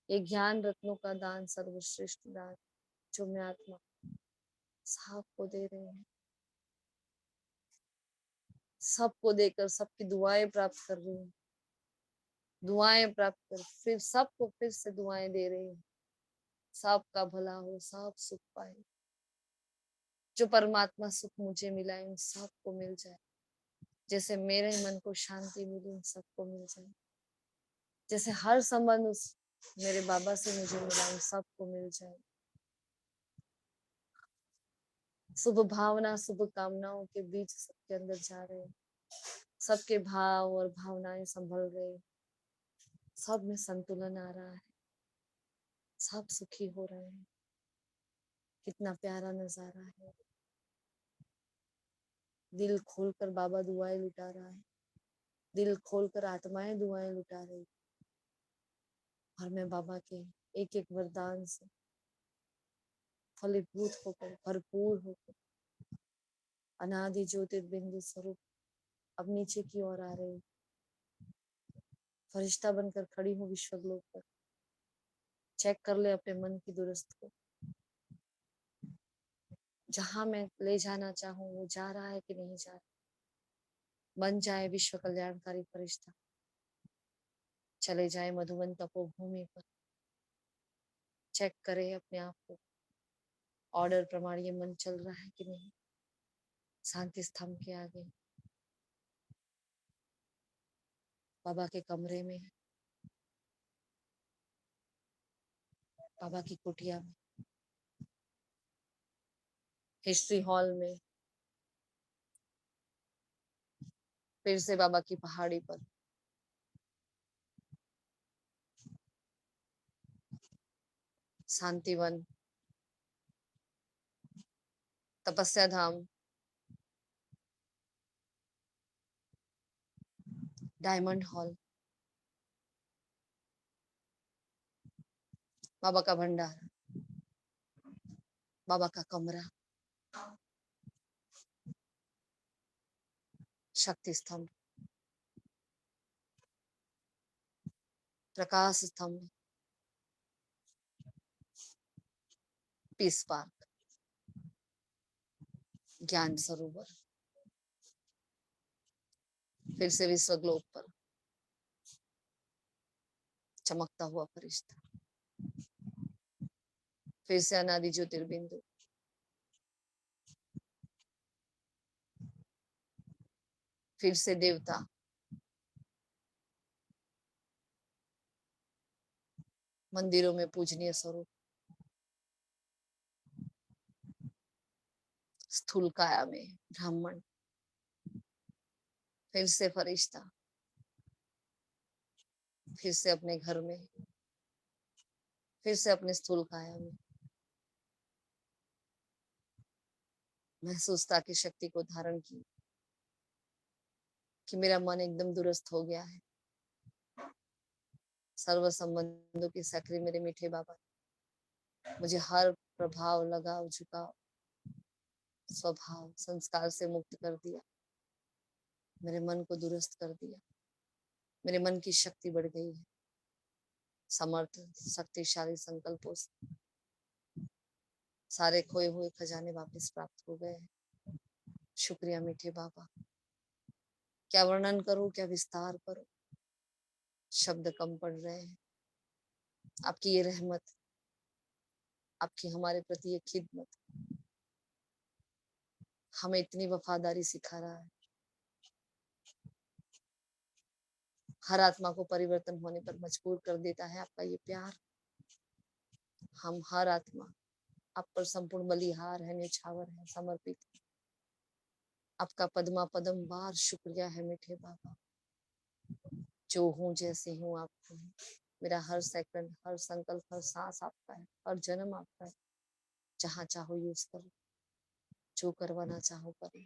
ये ज्ञान रत्नों का दान सर्वश्रेष्ठ दान जो मैं आत्मा सबको दे रही हूँ। सबको देकर सबकी दुआएं प्राप्त कर रही हूँ। दुआएं प्राप्त कर फिर सबको फिर से दुआएं दे रही हूँ। सबका भला हो, सब सुख पाए। जो परमात्मा सुख मुझे मिला है उन सबको मिल जाए। जैसे मेरे मन को शांति मिली उन सबको मिल जाए। जैसे हर संबंध उस मेरे बाबा से मुझे मिला उन सबको मिल जाए। शुभ भावना, शुभ कामनाओं के बीच सबके अंदर जा रहे हैं। सबके भाव और भावनाएं संभल रहे, सब में संतुलन आ रहा है, सब सुखी हो रहे हैं। कितना प्यारा नजारा है। दिल खोलकर बाबा दुआएं लुटा रहा है, दिल खोलकर आत्माएं दुआएं लुटा रही। और मैं बाबा के एक एक वरदान से फलीभूत होकर, भरपूर होकर अनादि ज्योति बिंदु स्वरूप अब नीचे की ओर आ रही। फरिश्ता बनकर खड़ी हूँ विश्वग्लोक पर। चेक कर ले अपने मन की दुरुस्त को। जहां मैं ले जाना चाहूँ वो जा रहा है कि नहीं जा रहा। बन जाए विश्व कल्याणकारी फरिश्ता, चले जाए मधुबन तपोभूमि पर। चेक करे अपने आप को, ऑर्डर प्रमाण ये मन चल रहा है कि नहीं। शांति स्तंभ के आगे बाबा के कमरे में, बाबा की कुटिया में, हिस्ट्री हॉल में, फिर से बाबा की पहाड़ी पर, शांतिवन, तपस्या धाम, डायमंड हॉल, बाबा का भंडार, बाबा का कमरा, शक्ति स्तंभ, प्रकाश स्तंभ, पीस पार्क, ज्ञान सरोवर, फिर से विश्व ग्लोब पर चमकता हुआ फरिश्ता, फिर से अनादि ज्योतिर्बिंदु, फिर से देवता, मंदिरों में पूजनीय स्वरूप, स्थूल काया में ब्राह्मण, फिर से फरिश्ता, फिर से अपने घर में, फिर से अपने स्थूल काया में, महसूसता की शक्ति को धारण की कि मेरा मन एकदम दुरुस्त हो गया है। सर्व संबंधों की सक्रिय मेरे मीठे बाबा मुझे हर प्रभाव, लगाव, झुकाव, स्वभाव, संस्कार से मुक्त कर दिया, मेरे मन को दुरुस्त कर दिया, मेरे मन की शक्ति बढ़ गई है, समर्थ शक्तिशाली संकल्पों से सारे खोए हुए खजाने वापस प्राप्त हो गए हैं। शुक्रिया मीठे बाबा, क्या वर्णन करूं, क्या विस्तार करूं, शब्द कम पड़ रहे हैं। आपकी ये रहमत, आपकी हमारे प्रति ये खिदमत हमें इतनी वफादारी सिखा रहा है। हर आत्मा को परिवर्तन होने पर मजबूर कर देता है आपका ये प्यार। हम हर आत्मा आप पर संपूर्ण बलिहार है, न्यौछावर है, समर्पित है। आपका पद्मा पदम बार शुक्रिया है मीठे बाबा। जो हूँ जैसे हूँ आपको हूँ। मेरा हर सेकंड, हर संकल्प, हर सांस आपका है, हर जन्म आपका है। जहाँ चाहो यूज करो, जो करवाना चाहो करो,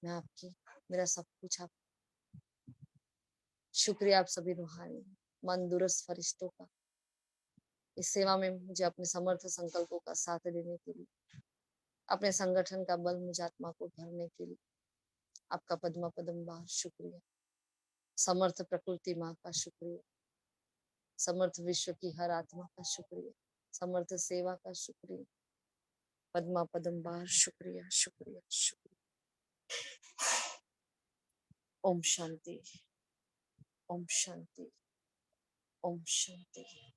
मैं आपकी, मेरा सब कुछ आप। शुक्रिया आप सभी रूहानी मन दुरुस्त फरिश्तों का, इस सेवा में मुझे अपने समर्थ संकल्पों का साथ देने के लिए, अपने संगठन का बल मुझे आत्मा को भरने के लिए आपका पद्मा पदम बार शुक्रिया। समर्थ प्रकृति माँ का शुक्रिया, समर्थ विश्व की हर आत्मा का शुक्रिया, समर्थ सेवा का शुक्रिया, पद्मा पदम बार शुक्रिया शुक्रिया शुक्रिया। ओम शांति, ओम शांति, ओम शांति।